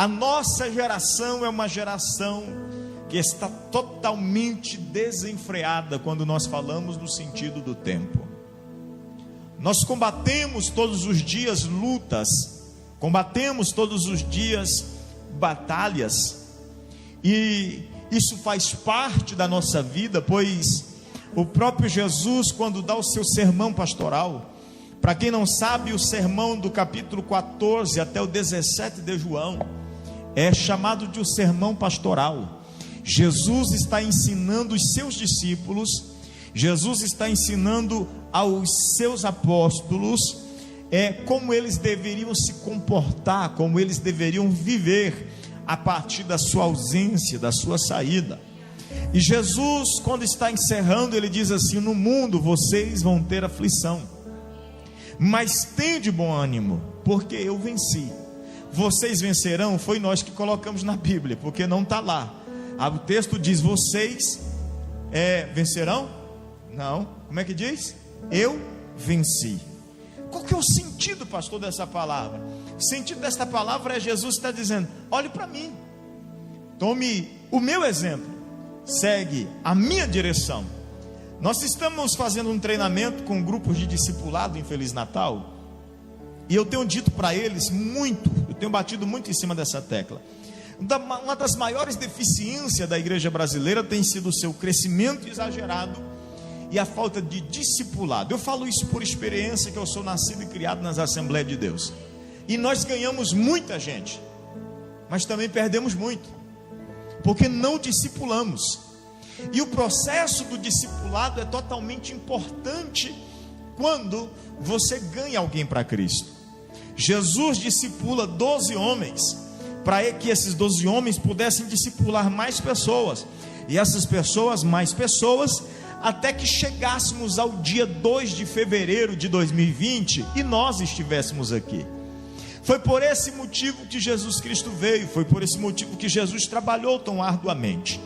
A nossa geração é uma geração que está totalmente desenfreada quando nós falamos no sentido do tempo. Nós combatemos todos os dias lutas, combatemos todos os dias batalhas, e isso faz parte da nossa vida, pois o próprio Jesus, quando dá o seu sermão pastoral, para quem não sabe, o sermão do capítulo 14 até o 17 de João é chamado de o sermão pastoral. Jesus está ensinando os seus discípulos, Jesus está ensinando aos seus apóstolos como eles deveriam se comportar, como eles deveriam viver a partir da sua ausência, da sua saída. E Jesus, quando está encerrando, ele diz assim: no mundo vocês vão ter aflição, mas tende bom ânimo, porque eu venci. Vocês vencerão, foi nós que colocamos na Bíblia, porque não está lá. O texto diz: vocês vencerão? Não, como é que diz? Eu venci. Qual que é o sentido, pastor, dessa palavra? O sentido dessa palavra é Jesus está dizendo: olhe para mim, tome o meu exemplo, segue a minha direção. Nós estamos fazendo um treinamento com grupos de discipulado em Feliz Natal, e eu tenho dito para eles muito, eu tenho batido muito em cima dessa tecla. Uma das maiores deficiências da igreja brasileira tem sido o seu crescimento exagerado e a falta de discipulado. Eu falo isso por experiência, que eu sou nascido e criado nas Assembleias de Deus, e nós ganhamos muita gente, mas também perdemos muito, porque não discipulamos. E o processo do discipulado é totalmente importante quando você ganha alguém para Cristo. Jesus discipula 12 homens, para que esses 12 homens pudessem discipular mais pessoas, e essas pessoas, mais pessoas, até que chegássemos ao dia 2 de fevereiro de 2020 e nós estivéssemos aqui. Foi por esse motivo que Jesus Cristo veio, foi por esse motivo que Jesus trabalhou tão arduamente,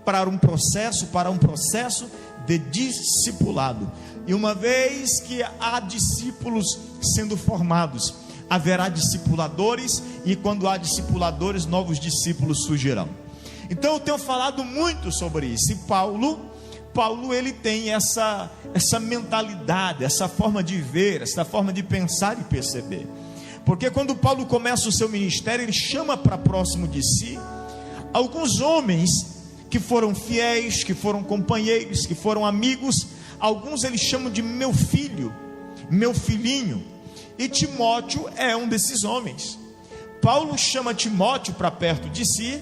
para um processo de discipulado. E uma vez que há discípulos sendo formados, haverá discipuladores, e quando há discipuladores, novos discípulos surgirão. Então eu tenho falado muito sobre isso. E Paulo ele tem essa mentalidade, essa forma de ver, essa forma de pensar e perceber. Porque quando Paulo começa o seu ministério, ele chama para próximo de si alguns homens que foram fiéis, que foram companheiros, que foram amigos. Alguns ele chama de meu filho, meu filhinho, e Timóteo é um desses homens. Paulo chama Timóteo para perto de si,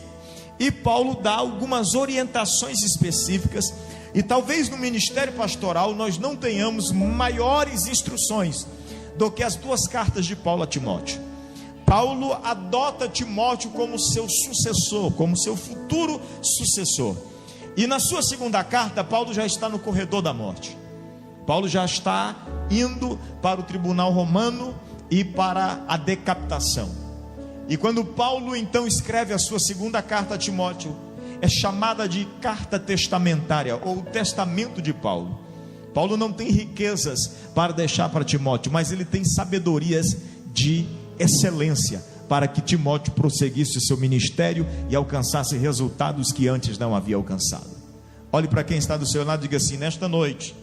e Paulo dá algumas orientações específicas. E talvez no ministério pastoral nós não tenhamos maiores instruções do que as 2 cartas de Paulo a Timóteo. Paulo adota Timóteo como seu sucessor, como seu futuro sucessor. E na sua 2ª carta, Paulo já está no corredor da morte. Paulo já está indo para o tribunal romano e para a decapitação. E quando Paulo então escreve a sua 2ª carta a Timóteo, é chamada de carta testamentária, ou testamento de Paulo. Paulo não tem riquezas para deixar para Timóteo, mas ele tem sabedorias de excelência para que Timóteo prosseguisse o seu ministério e alcançasse resultados que antes não havia alcançado. Olhe para quem está do seu lado e diga assim: nesta noite,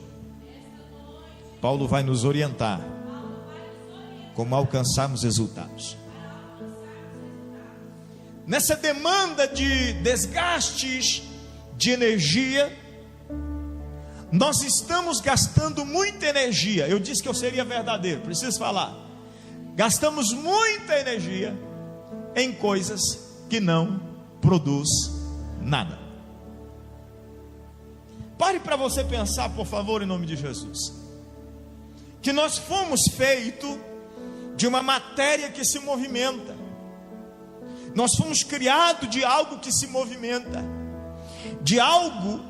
Paulo vai nos orientar como alcançarmos resultados. Nessa demanda de desgastes de energia, nós estamos gastando muita energia. Eu disse que eu seria verdadeiro, preciso falar. Gastamos muita energia em coisas que não produz nada. Pare para você pensar, por favor, em nome de Jesus, que nós fomos feitos de uma matéria que se movimenta. Nós fomos criados de algo que se movimenta, de algo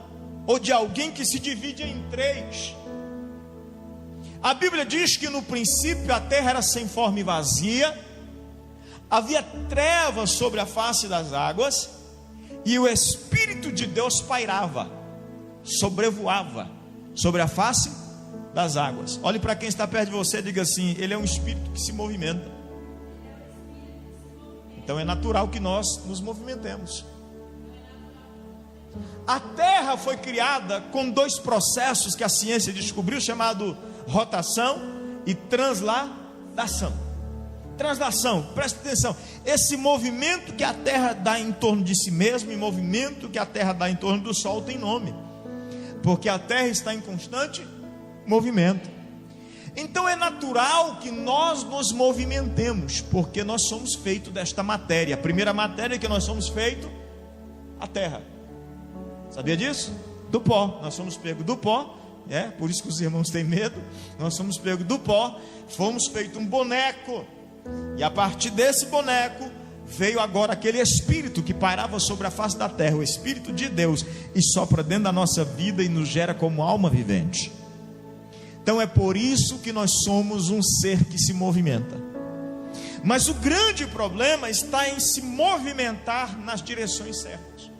ou de alguém que se divide em 3. A Bíblia diz que no princípio a terra era sem forma e vazia, havia trevas sobre a face das águas, e o Espírito de Deus pairava, sobrevoava sobre a face das águas. Olhe para quem está perto de você e diga assim: ele é um espírito que se movimenta. Então é natural que nós nos movimentemos. A terra foi criada com dois processos que a ciência descobriu, chamado rotação e translação. Translação, presta atenção, esse movimento que a terra dá em torno de si mesma e movimento que a terra dá em torno do sol tem nome, porque a terra está em constante movimento. Então é natural que nós nos movimentemos, porque nós somos feitos desta matéria. A primeira matéria que nós somos feitos, a terra. Sabia disso? Do pó. Nós somos pegos do pó. Por isso que os irmãos têm medo. Nós somos pegos do pó. Fomos feitos um boneco. E a partir desse boneco veio agora aquele Espírito que pairava sobre a face da terra, o Espírito de Deus, e sopra dentro da nossa vida e nos gera como alma vivente. Então é por isso que nós somos um ser que se movimenta. Mas o grande problema está em se movimentar nas direções certas.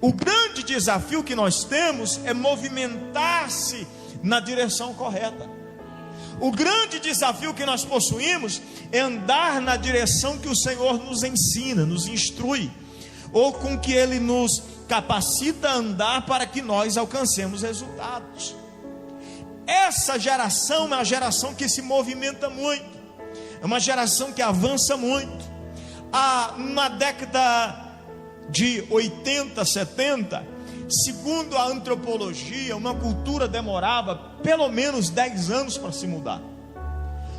O grande desafio que nós temos é movimentar-se na direção correta. O grande desafio que nós possuímos é andar na direção que o Senhor nos ensina, nos instrui, ou com que Ele nos capacita a andar para que nós alcancemos resultados. Essa geração é uma geração que se movimenta muito, é uma geração que avança muito. Na década de 80, 70, segundo a antropologia, uma cultura demorava pelo menos 10 anos para se mudar.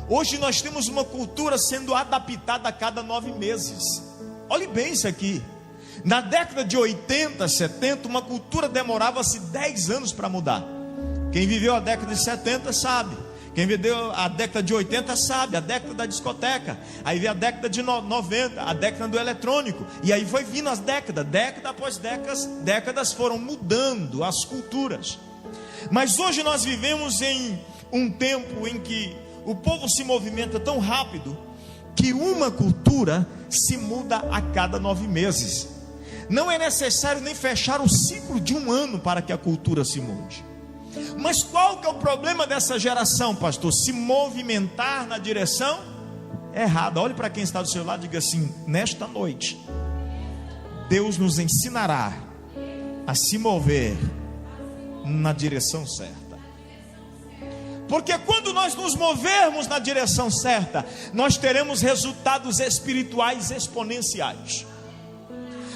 Hoje nós temos uma cultura sendo adaptada a cada 9 meses. Olhe bem isso aqui. Na década de 80, 70, uma cultura demorava-se 10 anos para mudar. Quem viveu a década de 70 sabe. Quem viveu a década de 80 sabe. A década da discoteca. Aí veio a década de 90, a década do eletrônico. E aí foi vindo as décadas. Década após décadas foram mudando as culturas. Mas hoje nós vivemos em um tempo em que o povo se movimenta tão rápido que uma cultura se muda a cada 9 meses. Não é necessário nem fechar o ciclo de um ano para que a cultura se mude. Mas qual que é o problema dessa geração, pastor? Se movimentar na direção errada. Olhe para quem está do seu lado e diga assim: nesta noite Deus nos ensinará a se mover na direção certa. Porque quando nós nos movermos na direção certa, nós teremos resultados espirituais exponenciais.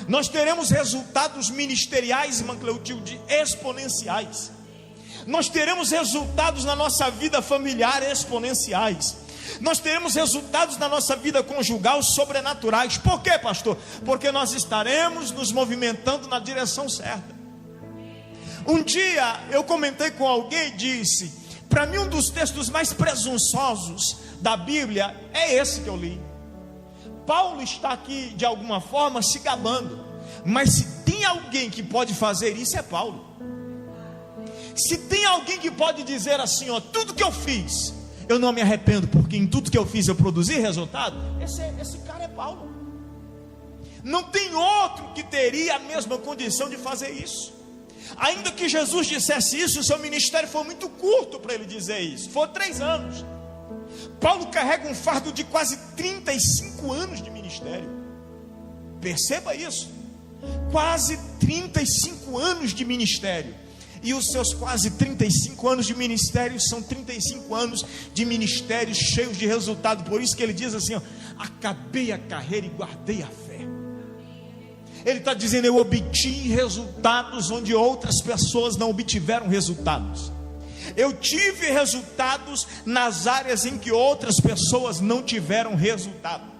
Nós teremos resultados ministeriais, irmã Cleutilde, exponenciais. Nós teremos resultados na nossa vida familiar exponenciais. Nós teremos resultados na nossa vida conjugal sobrenaturais. Por quê, pastor? Porque nós estaremos nos movimentando na direção certa. Um dia eu comentei com alguém e disse: para mim um dos textos mais presunçosos da Bíblia é esse que eu li. Paulo está aqui de alguma forma se gabando, mas se tem alguém que pode fazer isso é Paulo. Se tem alguém que pode dizer assim, tudo que eu fiz, eu não me arrependo, porque em tudo que eu fiz eu produzi resultado, esse cara é Paulo. Não tem outro que teria a mesma condição de fazer isso. Ainda que Jesus dissesse isso, o seu ministério foi muito curto para ele dizer isso. Foi 3 anos. Paulo carrega um fardo de quase 35 anos de ministério. Perceba isso. Quase 35 anos de ministério. E os seus quase 35 anos de ministério são 35 anos de ministério cheios de resultado. Por isso que ele diz assim: acabei a carreira e guardei a fé. Ele está dizendo: eu obtive resultados onde outras pessoas não obtiveram resultados. Eu tive resultados nas áreas em que outras pessoas não tiveram resultado.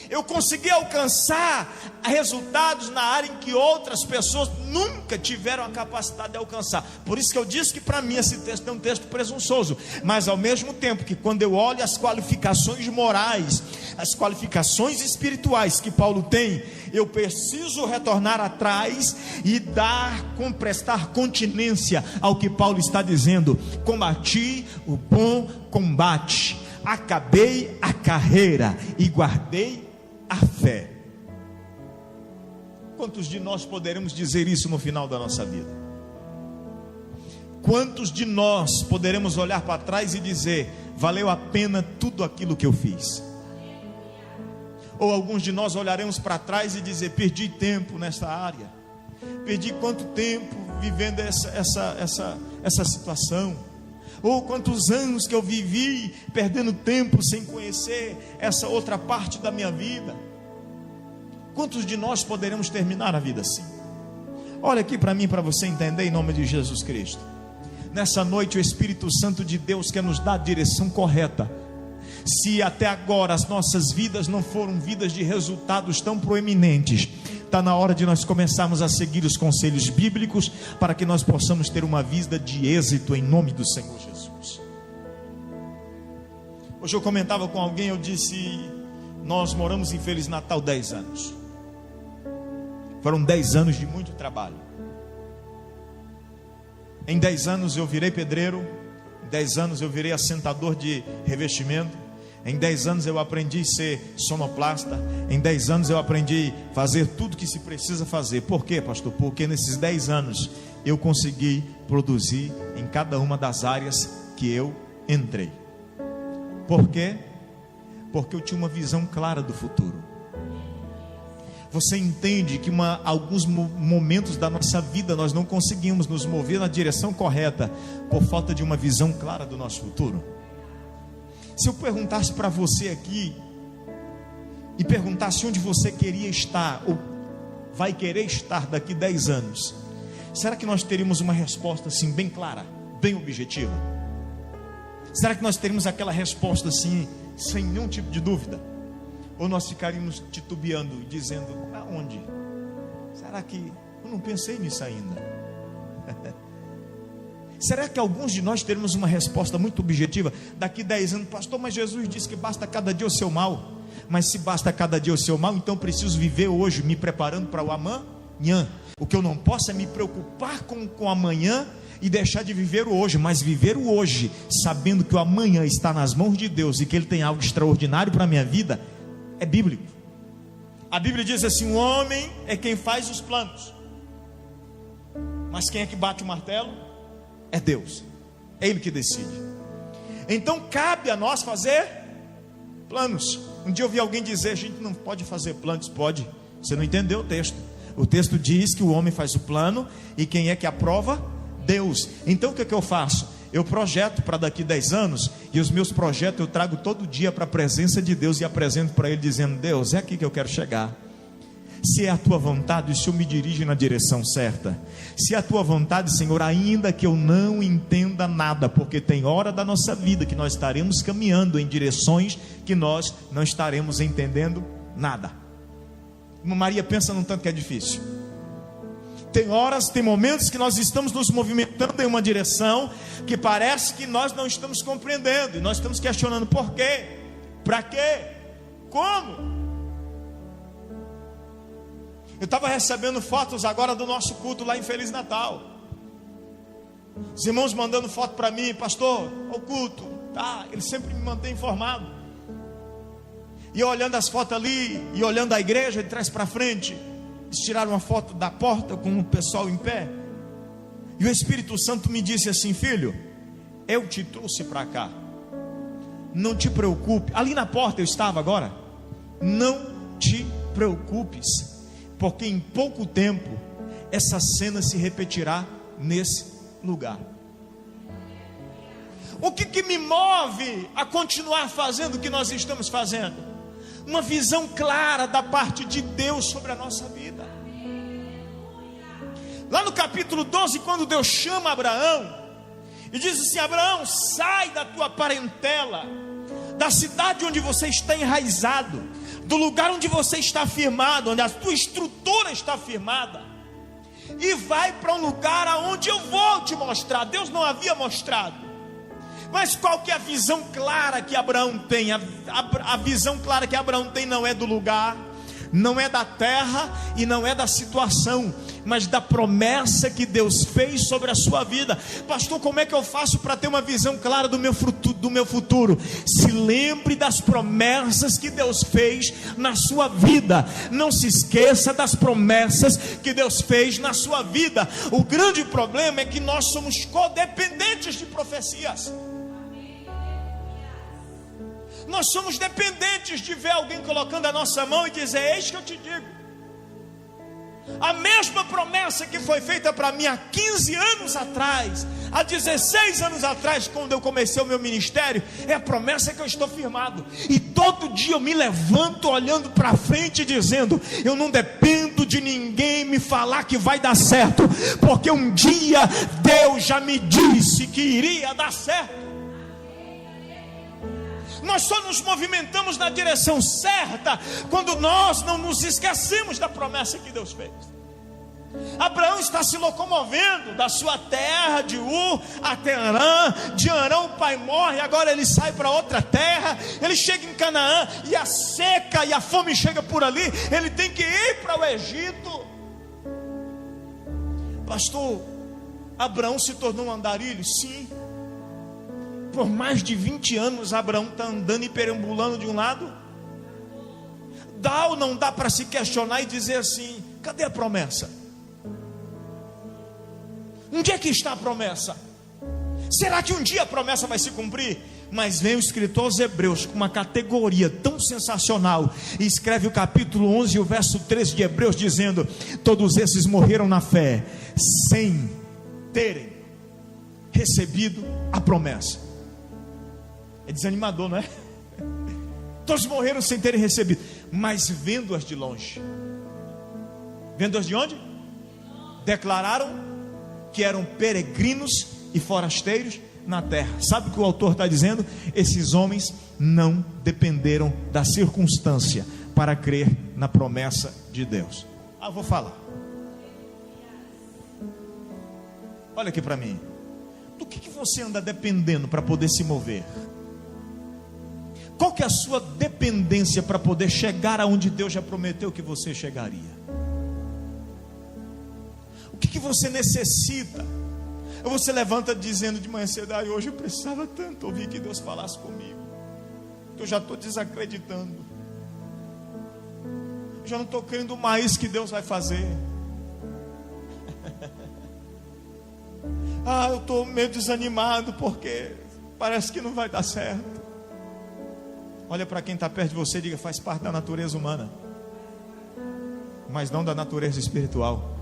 Eu consegui alcançar resultados na área em que outras pessoas nunca tiveram a capacidade de alcançar. Por isso que eu disse que para mim esse texto é um texto presunçoso. Mas ao mesmo tempo que quando eu olho as qualificações morais, as qualificações espirituais que Paulo tem, eu preciso retornar atrás e prestar continência ao que Paulo está dizendo: combati o bom combate, acabei a carreira e guardei a fé. Quantos de nós poderemos dizer isso no final da nossa vida? Quantos de nós poderemos olhar para trás e dizer: valeu a pena tudo aquilo que eu fiz? Ou alguns de nós olharemos para trás e dizer: perdi tempo nessa área, perdi quanto tempo vivendo essa situação, ou quantos anos que eu vivi perdendo tempo sem conhecer essa outra parte da minha vida. Quantos de nós poderemos terminar a vida assim? Olha aqui para mim, para você entender, em nome de Jesus Cristo. Nessa noite o Espírito Santo de Deus quer nos dar a direção correta. Se até agora as nossas vidas não foram vidas de resultados tão proeminentes, está na hora de nós começarmos a seguir os conselhos bíblicos, para que nós possamos ter uma vida de êxito em nome do Senhor Jesus. Hoje eu comentava com alguém, eu disse: nós moramos em Feliz Natal 10 anos. Foram 10 anos de muito trabalho. Em 10 anos eu virei pedreiro, em 10 anos eu virei assentador de revestimento, em 10 anos eu aprendi a ser sonoplasta, em 10 anos eu aprendi a fazer tudo que se precisa fazer. Por quê, pastor? Porque nesses 10 anos eu consegui produzir em cada uma das áreas que eu entrei. Por quê? Porque eu tinha uma visão clara do futuro. Você entende que alguns momentos da nossa vida nós não conseguimos nos mover na direção correta por falta de uma visão clara do nosso futuro? Se eu perguntasse para você aqui e perguntasse onde você queria estar ou vai querer estar daqui 10 anos, será que nós teríamos uma resposta assim bem clara, bem objetiva? Será que nós teríamos aquela resposta assim sem nenhum tipo de dúvida? Ou nós ficaríamos titubeando, dizendo: aonde? Será que eu não pensei nisso ainda? Será que alguns de nós teremos uma resposta muito objetiva? Daqui 10 anos, pastor, mas Jesus disse que basta cada dia o seu mal. Mas se basta cada dia o seu mal, então preciso viver hoje, me preparando para o amanhã. O que eu não posso é me preocupar com o amanhã e deixar de viver o hoje, mas viver o hoje, sabendo que o amanhã está nas mãos de Deus e que Ele tem algo extraordinário para a minha vida, é bíblico. A Bíblia diz assim: o homem é quem faz os planos, mas quem é que bate o martelo? É Deus, é Ele que decide. Então cabe a nós fazer planos. Um dia eu ouvi alguém dizer: a gente não pode fazer planos. Pode, você não entendeu o texto. O texto diz que o homem faz o plano, e quem é que aprova? Deus. Então o que é que eu faço? Eu projeto para daqui 10 anos, e os meus projetos eu trago todo dia para a presença de Deus e apresento para Ele, dizendo: Deus, é aqui que eu quero chegar. Se é a tua vontade, o Senhor me dirige na direção certa. Se é a tua vontade, Senhor, ainda que eu não entenda nada, porque tem hora da nossa vida que nós estaremos caminhando em direções que nós não estaremos entendendo nada. Maria pensa num tanto que é difícil. Tem horas, tem momentos que nós estamos nos movimentando em uma direção que parece que nós não estamos compreendendo, e nós estamos questionando: por quê? Para quê? Como? Eu estava recebendo fotos agora do nosso culto lá em Feliz Natal. Os irmãos mandando foto para mim: pastor, o culto, tá? Ele sempre me mantém informado. E eu olhando as fotos ali, e olhando a igreja de trás para frente. Eles tiraram uma foto da porta com o pessoal em pé, e o Espírito Santo me disse assim: filho, eu te trouxe para cá, não te preocupe. Ali na porta eu estava agora. Não te preocupes, porque em pouco tempo essa cena se repetirá nesse lugar. O que me move a continuar fazendo o que nós estamos fazendo? Uma visão clara da parte de Deus sobre a nossa vida. Lá no capítulo 12, quando Deus chama Abraão e diz assim: Abraão, sai da tua parentela, da cidade onde você está enraizado, do lugar onde você está firmado, onde a tua estrutura está firmada, e vai para um lugar aonde eu vou te mostrar. Deus não havia mostrado. Mas qual que é a visão clara que Abraão tem? A visão clara que Abraão tem não é do lugar, não é da terra e não é da situação, mas da promessa que Deus fez sobre a sua vida. Pastor, como é que eu faço para ter uma visão clara do meu futuro? Se lembre das promessas que Deus fez na sua vida. Não se esqueça das promessas que Deus fez na sua vida. O grande problema é que nós somos codependentes de profecias. Nós somos dependentes de ver alguém colocando a nossa mão e dizer: eis que eu te digo. A mesma promessa que foi feita para mim há 15 anos atrás, há 16 anos atrás, quando eu comecei o meu ministério, é a promessa que eu estou firmado. E todo dia eu me levanto olhando para frente, dizendo: eu não dependo de ninguém me falar que vai dar certo, porque um dia Deus já me disse que iria dar certo. Nós só nos movimentamos na direção certa quando nós não nos esquecemos da promessa que Deus fez. Abraão está se locomovendo da sua terra de Ur até Arã. De Arã o pai morre, agora ele sai para outra terra. Ele chega em Canaã e a seca e a fome chega por ali. Ele tem que ir para o Egito. Pastor, Abraão se tornou um andarilho? Sim. Por mais de 20 anos Abraão está andando e perambulando de um lado. Dá ou não dá para se questionar e dizer assim: cadê a promessa? Onde é que está a promessa? Será que um dia a promessa vai se cumprir? Mas vem o escritor aos Hebreus com uma categoria tão sensacional e escreve o capítulo 11 e o verso 13 de Hebreus dizendo: todos esses morreram na fé sem terem recebido a promessa. É desanimador, não é? Todos morreram sem terem recebido, mas vendo-as de longe. Vendo-as de onde? Declararam que eram peregrinos e forasteiros na terra. Sabe o que o autor está dizendo? Esses homens não dependeram da circunstância para crer na promessa de Deus. Eu vou falar. Olha aqui para mim. Do que você anda dependendo para poder se mover? Qual que é a sua dependência para poder chegar aonde Deus já prometeu que você chegaria? O que você necessita? Ou você levanta dizendo de manhã cedo: hoje eu precisava tanto ouvir que Deus falasse comigo, que eu já estou desacreditando, eu já não estou crendo mais que Deus vai fazer. Eu estou meio desanimado porque parece que não vai dar certo. Olha para quem está perto de você e diga: faz parte da natureza humana, mas não da natureza espiritual.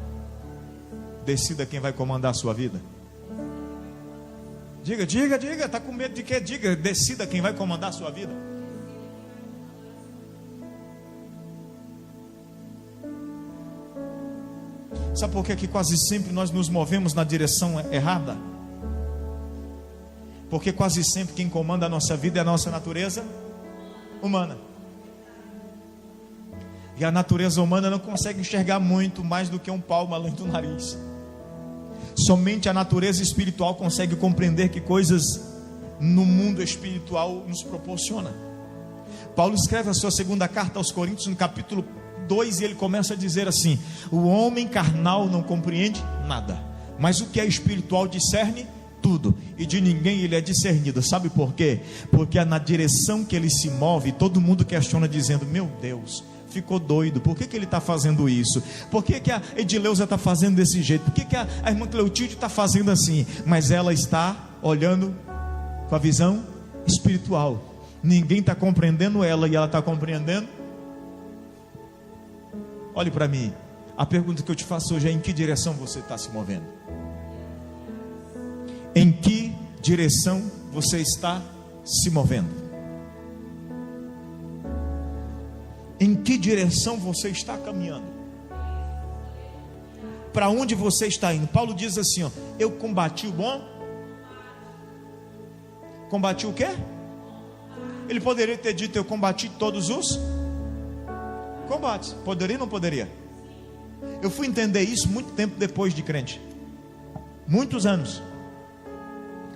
Decida quem vai comandar a sua vida. Diga, está com medo de quê? Diga, decida quem vai comandar a sua vida. Sabe por que quase sempre nós nos movemos na direção errada? Porque quase sempre quem comanda a nossa vida é a nossa natureza humana. E a natureza humana não consegue enxergar muito mais do que um palmo além do nariz. Somente a natureza espiritual consegue compreender que coisas no mundo espiritual nos proporciona. Paulo escreve a sua segunda carta aos Coríntios, no capítulo 2, e ele começa a dizer assim: o homem carnal não compreende nada, mas o que é espiritual discerne tudo, e de ninguém ele é discernido. Sabe por quê? Porque na direção que ele se move, todo mundo questiona dizendo: meu Deus, ficou doido, por que ele está fazendo isso? Por que a Edileuza está fazendo desse jeito? Por que a irmã Cleutilde está fazendo assim? Mas ela está olhando com a visão espiritual. Ninguém está compreendendo ela e ela está compreendendo. Olhe para mim. A pergunta que eu te faço hoje é: em que direção você está se movendo? Em que direção você está se movendo? Em que direção você está caminhando? Para onde você está indo? Paulo diz assim: eu combati o bom. Combati o quê? Ele poderia ter dito: eu combati todos os combates. Poderia ou não poderia? Eu fui entender isso muito tempo depois de crente, muitos anos.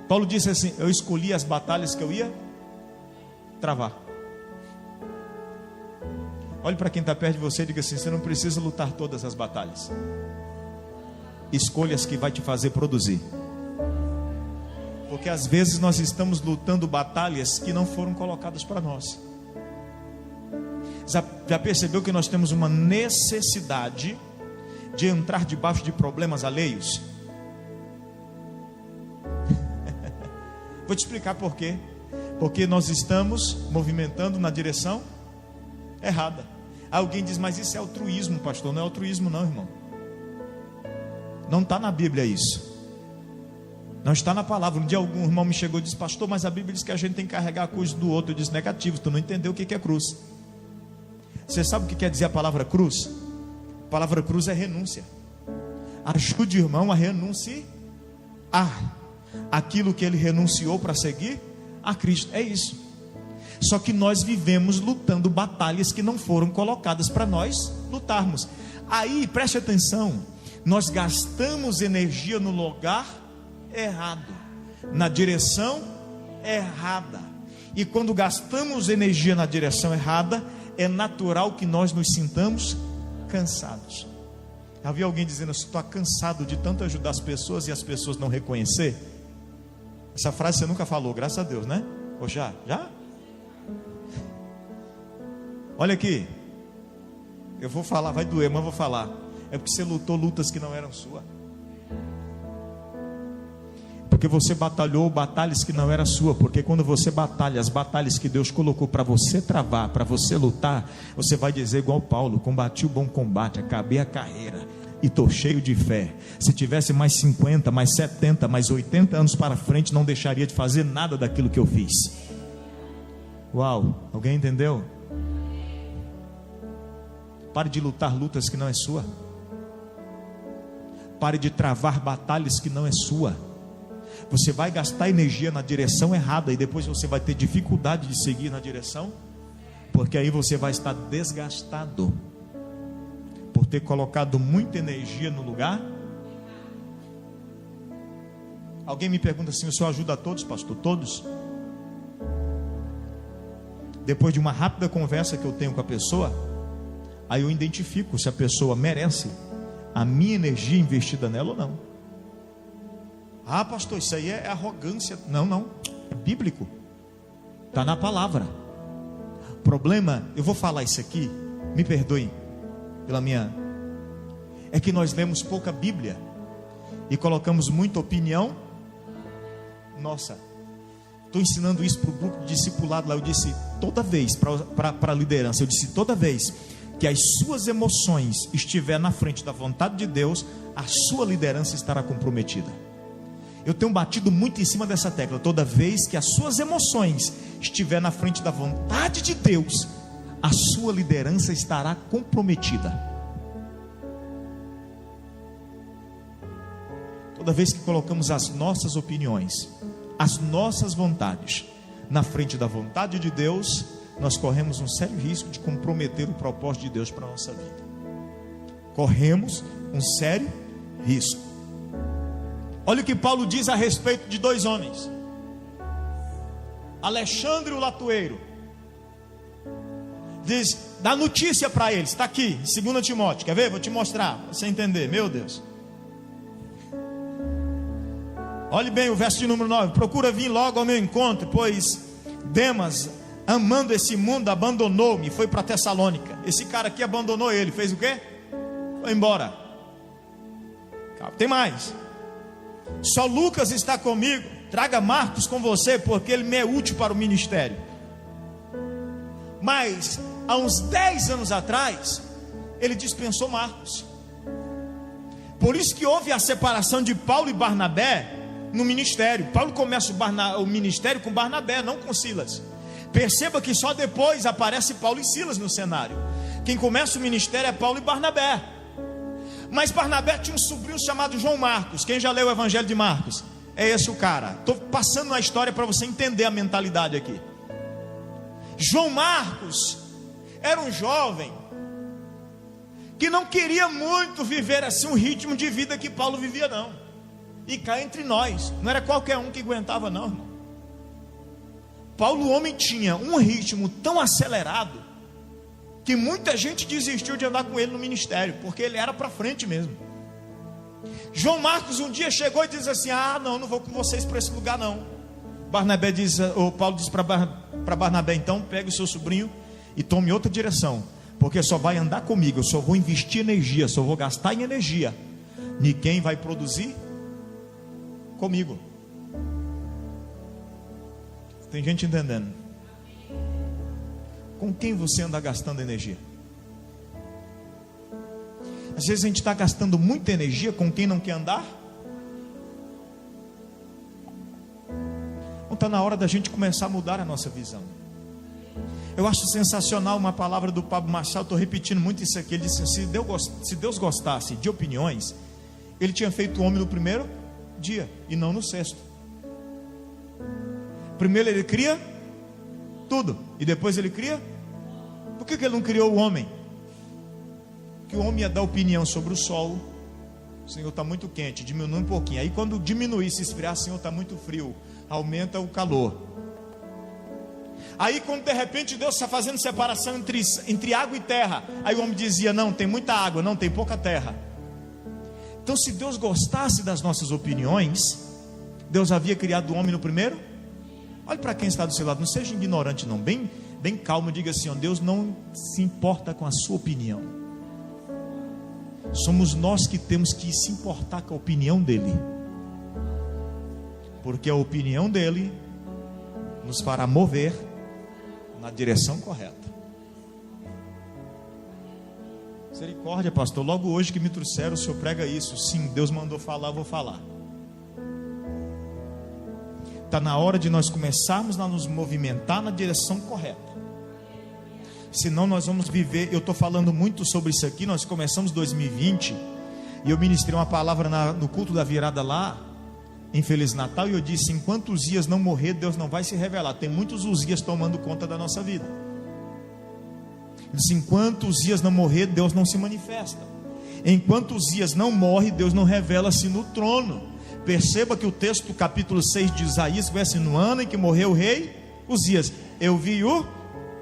Paulo disse assim: eu escolhi as batalhas que eu ia travar. Olhe para quem está perto de você e diga assim: você não precisa lutar todas as batalhas. Escolha as que vai te fazer produzir. Porque às vezes nós estamos lutando batalhas que não foram colocadas para nós. Já percebeu que nós temos uma necessidade de entrar debaixo de problemas alheios? Vou te explicar por quê. Porque nós estamos movimentando na direção errada. Alguém diz, mas isso é altruísmo, pastor. Não é altruísmo não, irmão. Não está na Bíblia isso. Não está na palavra. Um dia algum irmão me chegou e disse, pastor, mas a Bíblia diz que a gente tem que carregar a cruz do outro. Eu disse, negativo, tu não entendeu o que é cruz. Você sabe o que quer dizer a palavra cruz? A palavra cruz é renúncia. Ajude o irmão a renunciar aquilo que ele renunciou para seguir a Cristo. É isso. Só que nós vivemos lutando batalhas que não foram colocadas para nós lutarmos. Aí, preste atenção, nós gastamos energia no lugar errado, na direção errada. E quando gastamos energia na direção errada, é natural que nós nos sintamos cansados. Havia alguém dizendo assim, estou cansado de tanto ajudar as pessoas e as pessoas não reconhecer? Essa frase você nunca falou, graças a Deus, né? Ou já? Já? Olha aqui, eu vou falar, vai doer, mas eu vou falar. É porque você lutou lutas que não eram suas. Porque você batalhou batalhas que não eram suas. Porque quando você batalha as batalhas que Deus colocou para você travar, para você lutar, você vai dizer igual Paulo, combati o bom combate, acabei a carreira e estou cheio de fé. Se tivesse mais 50, mais 70, mais 80 anos para frente, não deixaria de fazer nada daquilo que eu fiz. Uau, alguém entendeu? Pare de lutar lutas que não é sua. Pare de travar batalhas que não é sua. Você vai gastar energia na direção errada e depois você vai ter dificuldade de seguir na direção, porque aí você vai estar desgastado por ter colocado muita energia no lugar. Alguém me pergunta assim, o senhor ajuda a todos, pastor? Todos? Depois de uma rápida conversa que eu tenho com a pessoa, aí eu identifico se a pessoa merece a minha energia investida nela ou não. Ah, pastor, isso aí é arrogância. Não, não, é bíblico, está na palavra. Problema, eu vou falar isso aqui, me perdoe pela minha, é que nós lemos pouca Bíblia e colocamos muita opinião nossa. Estou ensinando isso para o grupo de discipulado lá. Eu disse toda vez para a liderança, eu disse toda vez que as suas emoções estiver na frente da vontade de Deus, a sua liderança estará comprometida. Eu tenho batido muito em cima dessa tecla. Toda vez que as suas emoções estiver na frente da vontade de Deus, a sua liderança estará comprometida. Toda vez que colocamos as nossas opiniões, as nossas vontades na frente da vontade de Deus, nós corremos um sério risco de comprometer o propósito de Deus para a nossa vida. Corremos um sério risco. Olha o que Paulo diz a respeito de dois homens, Alexandre o latoeiro. Diz, dá notícia para eles, está aqui, 2 Timóteo, quer ver? Vou te mostrar, para você entender, meu Deus. Olhe bem o verso de número 9, procura vir logo ao meu encontro, pois Demas, amando esse mundo, abandonou-me, foi para Tessalônica. Esse cara aqui abandonou ele, fez o quê? Foi embora. Tem mais. Só Lucas está comigo, traga Marcos com você, porque ele me é útil para o ministério. Mas há uns 10 anos atrás, ele dispensou Marcos. Por isso que houve a separação de Paulo e Barnabé no ministério. Paulo começa o ministério com Barnabé, não com Silas. Perceba que só depois aparece Paulo e Silas no cenário. Quem começa o ministério é Paulo e Barnabé. Mas Barnabé tinha um sobrinho chamado João Marcos. Quem já leu o Evangelho de Marcos? É esse o cara. Estou passando a história para você entender a mentalidade aqui. João Marcos era um jovem que não queria muito viver assim um ritmo de vida que Paulo vivia, não. E cá entre nós, não era qualquer um que aguentava, não, irmão. Paulo, o homem, tinha um ritmo tão acelerado que muita gente desistiu de andar com ele no ministério, porque ele era para frente mesmo. João Marcos um dia chegou e disse assim: ah, não vou com vocês para esse lugar não. Paulo disse para Barnabé: então pegue o seu sobrinho e tome outra direção, porque só vai andar comigo, eu só vou investir energia, só vou gastar em energia. Ninguém vai produzir comigo. Tem gente entendendo? Com quem você anda gastando energia? Às vezes a gente está gastando muita energia com quem não quer andar. Então está na hora da gente começar a mudar a nossa visão. Eu acho sensacional uma palavra do Pablo Machado. Estou repetindo muito isso aqui. Ele disse: se Deus gostasse de opiniões, Ele tinha feito o homem no primeiro dia e não no sexto. Primeiro Ele cria tudo e depois Ele cria. Por que Ele não criou o homem? Que o homem ia dar opinião sobre o sol. O Senhor está muito quente, diminui um pouquinho. Aí quando diminuir, se esfriar, Senhor, está muito frio, aumenta o calor. Aí quando de repente Deus está fazendo separação entre água e terra, aí o homem dizia: não, tem muita água, não, tem pouca terra. Então, se Deus gostasse das nossas opiniões, Deus havia criado o homem no primeiro. Olhe para quem está do seu lado, não seja ignorante não, bem calmo, diga assim: ó, Deus não se importa com a sua opinião. Somos nós que temos que se importar com a opinião dele, porque a opinião dele nos fará mover na direção correta. Misericórdia, pastor, logo hoje que me trouxeram, o senhor prega isso. Sim, Deus mandou falar, eu vou falar. Está na hora de nós começarmos a nos movimentar na direção correta. Senão nós vamos viver. Eu estou falando muito sobre isso aqui. Nós começamos 2020 e eu ministrei uma palavra no culto da virada lá em Feliz Natal, e eu disse: enquanto Uzias não morrer, Deus não vai se revelar. Tem muitos Uzias tomando conta da nossa vida. Eu disse: enquanto Uzias não morrer, Deus não se manifesta. Enquanto Uzias não morre, Deus não revela-se no trono. Perceba que o texto do capítulo 6 de Isaías vai assim: no ano em que morreu o rei Uzias, eu vi o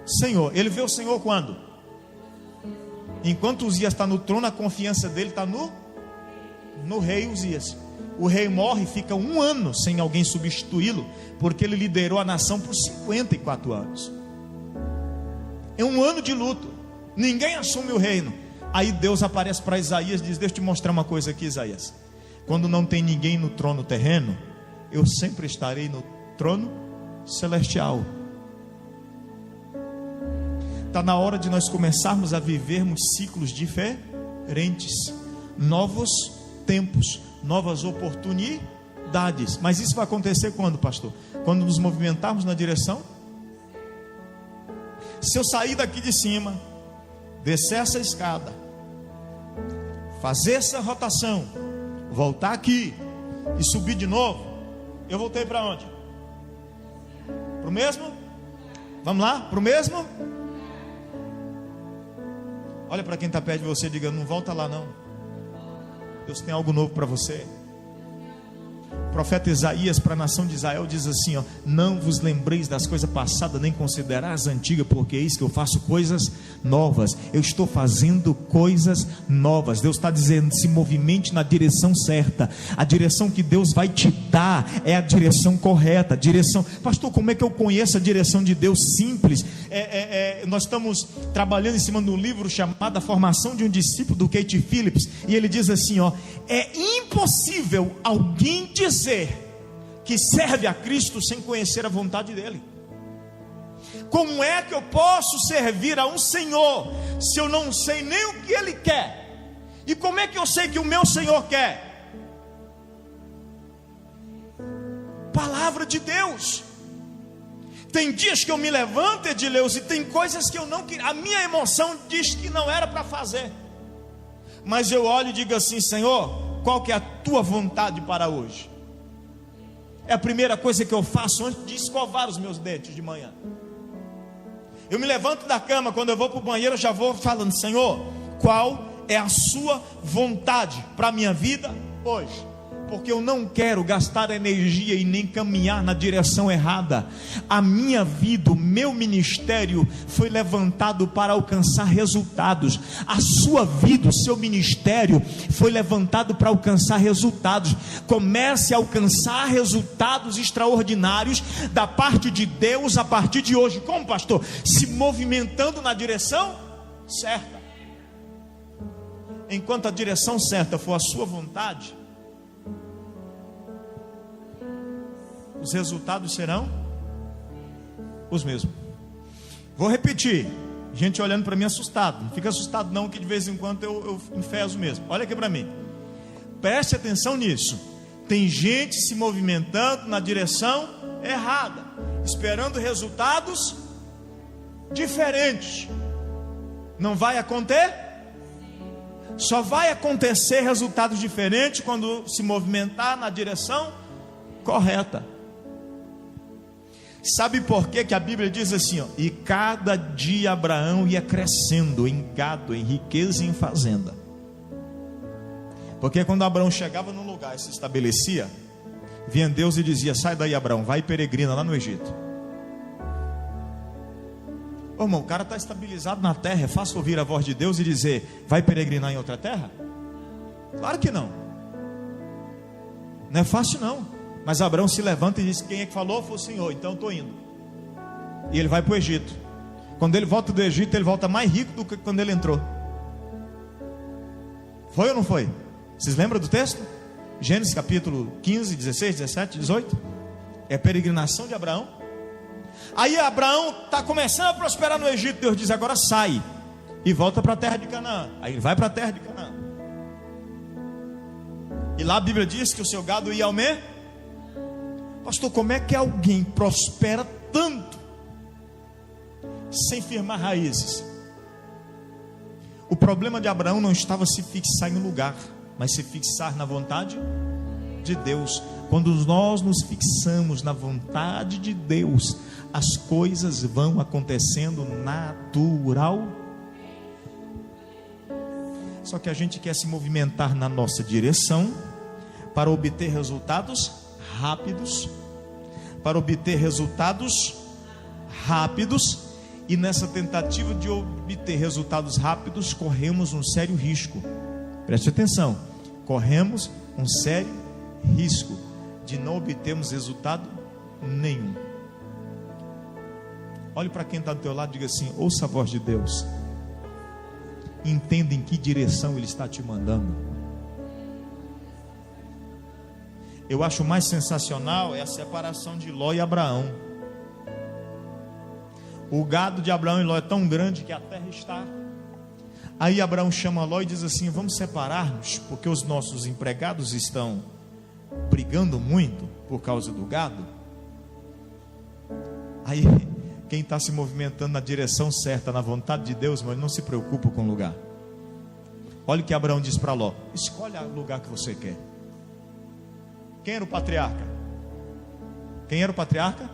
Senhor. Ele vê o Senhor quando? Enquanto Uzias está no trono, a confiança dele está no rei Uzias. O rei morre e fica 1 ano sem alguém substituí-lo, porque ele liderou a nação por 54 anos. É 1 ano de luto, ninguém assume o reino. Aí Deus aparece para Isaías e diz: deixa eu te mostrar uma coisa aqui, Isaías. Quando não tem ninguém no trono terreno, eu sempre estarei no trono celestial. Está na hora de nós começarmos a vivermos ciclos diferentes, novos tempos, novas oportunidades. Mas isso vai acontecer quando, pastor? Quando nos movimentarmos na direção. Se eu sair daqui de cima, descer essa escada, fazer essa rotação, voltar aqui e subir de novo, eu voltei para onde? Para o mesmo? Vamos lá? Para o mesmo? Olha para quem está perto de você e diga: não volta lá não. Deus tem algo novo para você. O profeta Isaías para a nação de Israel diz assim: ó, não vos lembreis das coisas passadas, nem considerais as antigas, porque eis que eu faço coisas novas. Eu estou fazendo coisas novas. Deus está dizendo: se movimente na direção certa. A direção que Deus vai te dar é a direção correta. Direção, pastor, como é que eu conheço a direção de Deus? Simples. Nós estamos trabalhando em cima de um livro chamado A Formação de um Discípulo, do Keith Phillips, e ele diz assim: ó, é impossível alguém dizer que serve a Cristo sem conhecer a vontade dele. Como é que eu posso servir a um Senhor se eu não sei nem o que Ele quer? E como é que eu sei que o meu Senhor quer? Palavra de Deus. Tem dias que eu me levanto, Edileus, e tem coisas que eu não queria. A minha emoção diz que não era para fazer, mas eu olho e digo assim: Senhor, qual que é a tua vontade para hoje? É a primeira coisa que eu faço antes de escovar os meus dentes de manhã. Eu me levanto da cama, quando eu vou para o banheiro, eu já vou falando: Senhor, qual é a sua vontade para a minha vida hoje? Porque eu não quero gastar energia e nem caminhar na direção errada. A minha vida, o meu ministério foi levantado para alcançar resultados. A sua vida, o seu ministério foi levantado para alcançar resultados. Comece a alcançar resultados extraordinários da parte de Deus a partir de hoje. Como, pastor? Se movimentando na direção certa. Enquanto a direção certa for a sua vontade, os resultados serão os mesmos. Vou repetir. Gente olhando para mim assustado. Não fica assustado não, que de vez em quando eu enfezo mesmo. Olha aqui para mim. Preste atenção nisso. Tem gente se movimentando na direção errada, esperando resultados diferentes. Não vai acontecer? Só vai acontecer resultados diferentes quando se movimentar na direção correta. Sabe por que que a Bíblia diz assim, ó, e cada dia Abraão ia crescendo em gado, em riqueza e em fazenda? Porque quando Abraão chegava num lugar e se estabelecia, vinha Deus e dizia: sai daí, Abraão, vai e peregrina lá no Egito. Ô irmão, o cara está estabilizado na terra, é fácil ouvir a voz de Deus e dizer: vai peregrinar em outra terra? Claro que não. Não é fácil não. Mas Abraão se levanta e diz: quem é que falou? Foi o Senhor, então eu estou indo. E ele vai para o Egito. Quando ele volta do Egito, ele volta mais rico do que quando ele entrou. Foi ou não foi? Vocês lembram do texto? Gênesis capítulo 15, 16, 17, 18. É a peregrinação de Abraão. Aí Abraão está começando a prosperar no Egito. Deus diz: agora sai e volta para a terra de Canaã. Aí ele vai para a terra de Canaã. E lá a Bíblia diz que o seu gado ia aumentar. Pastor, como é que alguém prospera tanto sem firmar raízes? O problema de Abraão não estava se fixar em um lugar, mas se fixar na vontade de Deus. Quando nós nos fixamos na vontade de Deus, as coisas vão acontecendo natural. Só que a gente quer se movimentar na nossa direção para obter resultados rápidos, e nessa tentativa de obter resultados rápidos, corremos um sério risco. Preste atenção, corremos um sério risco de não obtermos resultado nenhum. Olhe para quem está do teu lado e diga assim: ouça a voz de Deus, entenda em que direção Ele está te mandando. Eu acho mais sensacional é a separação de Ló e Abraão. O gado de Abraão e Ló é tão grande que a terra está. Aí Abraão chama Ló e diz assim: vamos separar-nos, porque os nossos empregados estão brigando muito por causa do gado. Aí quem está se movimentando na direção certa, na vontade de Deus, mas ele não se preocupa com o lugar. Olha o que Abraão diz para Ló: escolhe o lugar que você quer. Quem era o patriarca? Quem era o patriarca?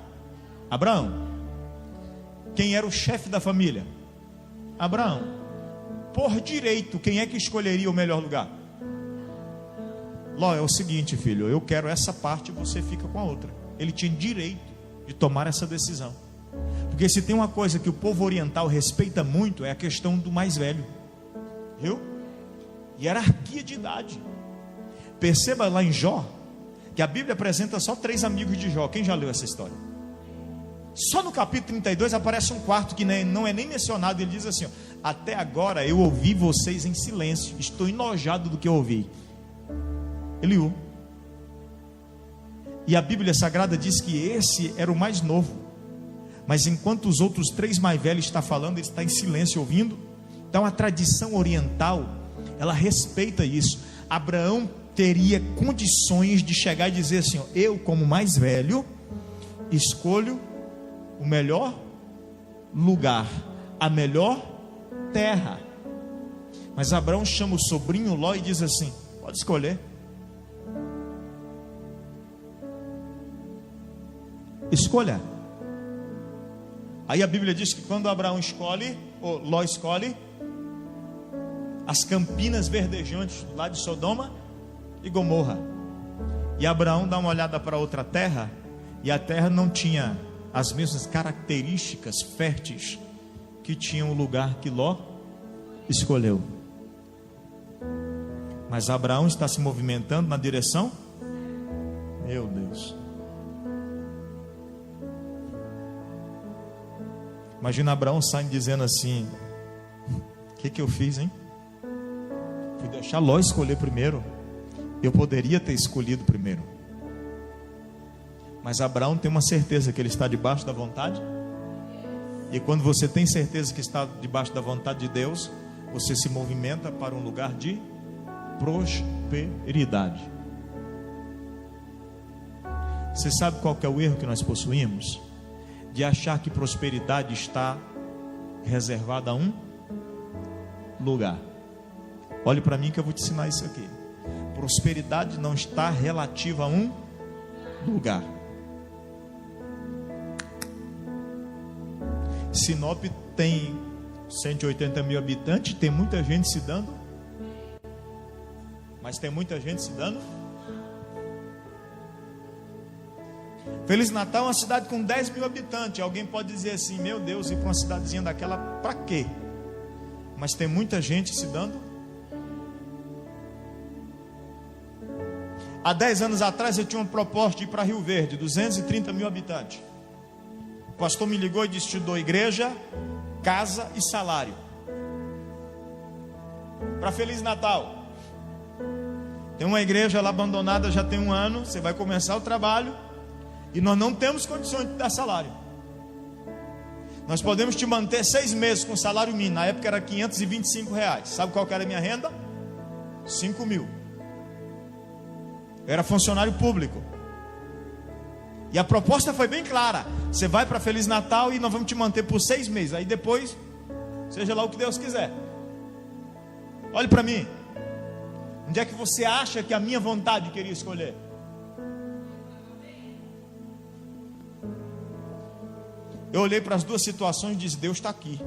Abraão. Quem era o chefe da família? Abraão. Por direito, quem é que escolheria o melhor lugar? Ló, é o seguinte, filho, eu quero essa parte e você fica com a outra. Ele tinha direito de tomar essa decisão. Porque se tem uma coisa que o povo oriental respeita muito, é a questão do mais velho. Viu? Hierarquia de idade. Perceba lá em Jó, que a Bíblia apresenta só 3 amigos de Jó. Quem já leu essa história? Só no capítulo 32 aparece um quarto que não é nem mencionado. Ele diz assim, ó: até agora eu ouvi vocês em silêncio, estou enojado do que eu ouvi. Eliú. E a Bíblia Sagrada diz que esse era o mais novo, mas enquanto os outros 3 mais velhos estão falando, ele está em silêncio ouvindo. Então a tradição oriental, ela respeita isso. Abraão teria condições de chegar e dizer assim, ó: eu como mais velho escolho o melhor lugar, a melhor terra. Mas Abraão chama o sobrinho Ló e diz assim: pode escolher. Escolha. Aí a Bíblia diz que quando Abraão escolhe, ou Ló escolhe, as campinas verdejantes lá de Sodoma e Gomorra. E Abraão dá uma olhada para outra terra, e a terra não tinha as mesmas características férteis que tinha o lugar que Ló escolheu. Mas Abraão está se movimentando na direção, meu Deus. Imagina Abraão saindo dizendo assim: o que eu fiz, hein? Fui deixar Ló escolher primeiro. Eu poderia ter escolhido primeiro. Mas Abraão tem uma certeza que ele está debaixo da vontade E quando você tem certeza que está debaixo da vontade de Deus, você se movimenta para um lugar de prosperidade. Você sabe qual que é o erro que nós possuímos? De achar que prosperidade está reservada a um lugar. Olhe para mim que eu vou te ensinar isso aqui. Prosperidade não está relativa a um lugar. Sinop tem 180 mil habitantes, tem muita gente se dando, mas tem muita gente se dando. Feliz Natal é uma cidade com 10 mil habitantes. Alguém pode dizer assim: meu Deus, ir para uma cidadezinha daquela para quê? Mas tem muita gente se dando. Há 10 anos atrás eu tinha uma proposta de ir para Rio Verde, 230 mil habitantes. O pastor me ligou e disse: te dou igreja, casa e salário para Feliz Natal. Tem uma igreja lá abandonada já tem 1 ano. Você vai começar o trabalho e nós não temos condições de dar salário. Nós podemos te manter 6 meses com salário mínimo. Na época era R$525. Sabe qual que era a minha renda? 5 mil. Eu era funcionário público. E a proposta foi bem clara: você vai para Feliz Natal e nós vamos te manter por 6 meses. Aí depois, seja lá o que Deus quiser. Olhe para mim. Onde é que você acha que a minha vontade queria escolher? Eu olhei para as duas situações e disse: Deus está aqui.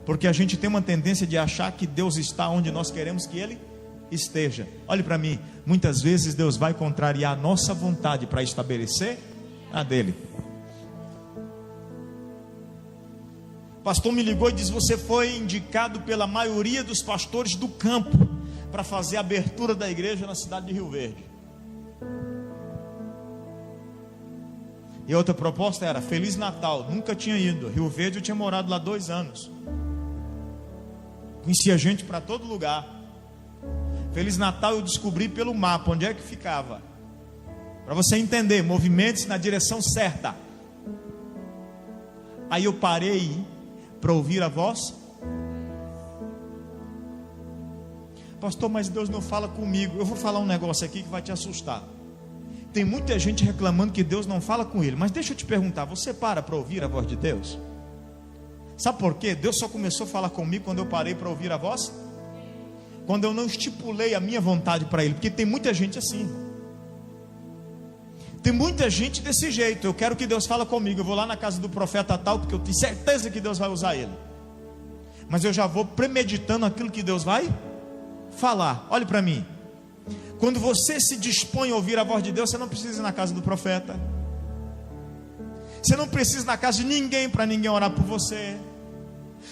Porque a gente tem uma tendência de achar que Deus está onde nós queremos que Ele esteja. Olhe para mim, muitas vezes Deus vai contrariar a nossa vontade para estabelecer a dele. O pastor me ligou e disse: você foi indicado pela maioria dos pastores do campo para fazer a abertura da igreja na cidade de Rio Verde. E outra proposta era Feliz Natal. Nunca tinha ido. Rio Verde eu tinha morado lá 2 anos. Conhecia gente para todo lugar. Feliz Natal eu descobri pelo mapa onde é que ficava. Para você entender, movimentos na direção certa. Aí eu parei para ouvir a voz. Pastor, mas Deus não fala comigo. Eu vou falar um negócio aqui que vai te assustar. Tem muita gente reclamando que Deus não fala com ele. Mas deixa eu te perguntar, você para ouvir a voz de Deus? Sabe por quê? Deus só começou a falar comigo quando eu parei para ouvir a voz? Quando eu não estipulei a minha vontade para ele. Porque tem muita gente assim. Tem muita gente desse jeito. Eu quero que Deus fale comigo. Eu vou lá na casa do profeta tal, porque eu tenho certeza que Deus vai usar ele. Mas eu já vou premeditando aquilo que Deus vai falar. Olhe para mim. Quando você se dispõe a ouvir a voz de Deus, você não precisa ir na casa do profeta. Você não precisa ir na casa de ninguém para ninguém orar por você.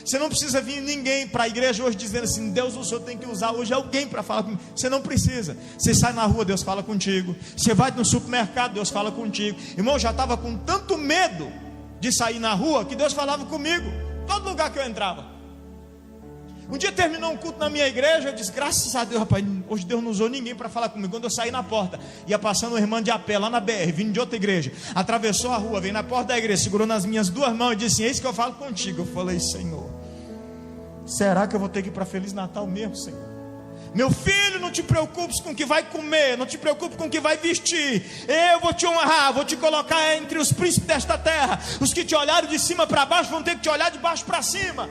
Você não precisa vir ninguém para a igreja hoje dizendo assim: Deus, o Senhor tem que usar hoje alguém para falar comigo. Você não precisa. Você sai na rua, Deus fala contigo. Você vai no supermercado, Deus fala contigo. Irmão, eu já estava com tanto medo de sair na rua que Deus falava comigo todo lugar que eu entrava. Um dia terminou um culto na minha igreja, eu disse: graças a Deus, rapaz, hoje Deus não usou ninguém para falar comigo. Quando eu saí na porta, ia passando uma irmã de a pé lá na BR, vindo de outra igreja, atravessou a rua, veio na porta da igreja, segurou nas minhas 2 mãos e disse: eis que eu falo contigo. Eu falei: Senhor, será que eu vou ter que ir para Feliz Natal mesmo, Senhor? Meu filho, não te preocupes com o que vai comer, não te preocupes com o que vai vestir. Eu vou te honrar, vou te colocar entre os príncipes desta terra. Os que te olharam de cima para baixo vão ter que te olhar de baixo para cima.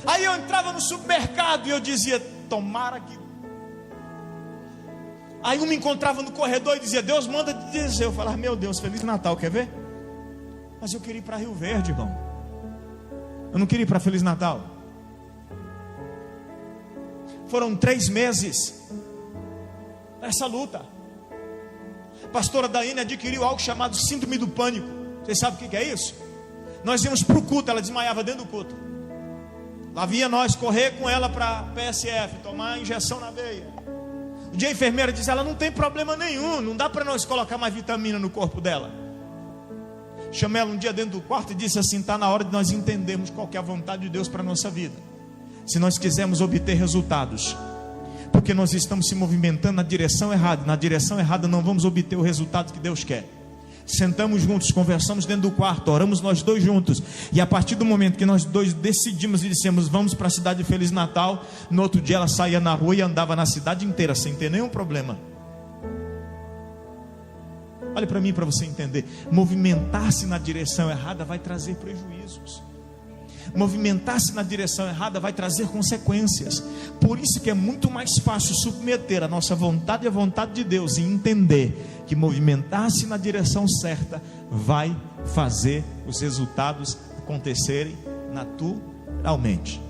Aí eu entrava no supermercado e eu dizia: tomara que... Aí um me encontrava no corredor e dizia: Deus manda te dizer. Eu falava: meu Deus, Feliz Natal, quer ver? Mas eu queria ir para Rio Verde, irmão. Eu não queria ir para Feliz Natal. Foram 3 meses nessa luta. A pastora Daiane adquiriu algo chamado síndrome do pânico. Vocês sabem o que é isso? Nós íamos para o culto, ela desmaiava dentro do culto. Lá vinha nós correr com ela para PSF, tomar injeção na veia. Um dia a enfermeira disse: ela não tem problema nenhum, não dá para nós colocar mais vitamina no corpo dela. Chamei ela um dia dentro do quarto e disse assim: está na hora de nós entendermos qual que é a vontade de Deus para a nossa vida. Se nós quisermos obter resultados, porque nós estamos se movimentando na direção errada. Na direção errada não vamos obter o resultado que Deus quer. Sentamos juntos, conversamos dentro do quarto, oramos nós dois juntos. E a partir do momento que nós dois decidimos e dissemos, vamos para a cidade de Feliz Natal, no outro dia ela saía na rua e andava na cidade inteira, sem ter nenhum problema. Olha para mim, para você entender. Movimentar-se na direção errada vai trazer prejuízos. Movimentar-se na direção errada vai trazer consequências. Por isso que é muito mais fácil submeter a nossa vontade à vontade de Deus e entender que movimentar-se na direção certa vai fazer os resultados acontecerem naturalmente.